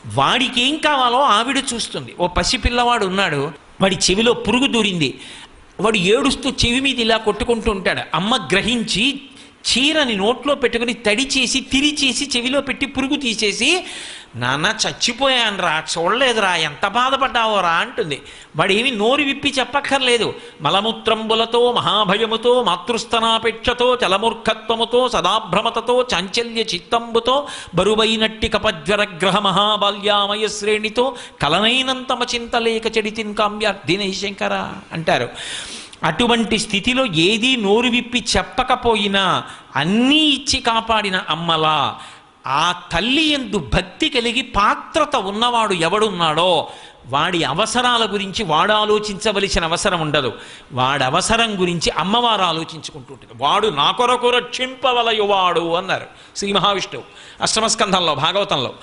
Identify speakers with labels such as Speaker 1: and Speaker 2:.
Speaker 1: వాడికి ఏం కావాలో ఆవిడ చూస్తుంది. ఓ పసిపిల్లవాడు ఉన్నాడు, వాడి చెవిలో పురుగు దూరింది, వాడు ఏడుస్తూ చెవి మీద ఇలా కొట్టుకుంటూ ఉంటాడు. అమ్మ గ్రహించి చీరని నోట్లో పెట్టుకుని తడి చేసి తిరిచేసి చెవిలో పెట్టి పురుగు తీసేసి, నాన్న చచ్చిపోయాను రా, చూడలేదురా, ఎంత బాధపడ్డావో రా అంటుంది. వాడేమి నోరు విప్పి చెప్పక్కర్లేదు. మలమూత్రంబులతో మహాభయముతో మాతృస్తనాపేక్షతో చలమూర్ఖత్వముతో సదాభ్రమతతో చాంచల్య చిత్తంబుతో బరువైనట్టి కపజ్వరగ్రహ మహాబాల్యామయ శ్రేణితో కలనైనంతమ చింతలేక చెడితిన్ కామ్యార్థినై శంకర అంటారు. అటువంటి స్థితిలో ఏదీ నోరు విప్పి చెప్పకపోయినా అన్నీ ఇచ్చి కాపాడిన అమ్మలా ఆ తల్లి యందు భక్తి కలిగి పాత్రత ఉన్నవాడు ఎవడున్నాడో వాడి అవసరాల గురించి వాడు ఆలోచించవలసిన అవసరం ఉండదు. వాడి అవసరం గురించి అమ్మవారు ఆలోచించుకుంటుంటుంది. వాడు నా కొరకు రక్షింపవలయువాడు అన్నారు శ్రీ మహావిష్ణువు అష్టమస్కంధంలో భాగవతంలో.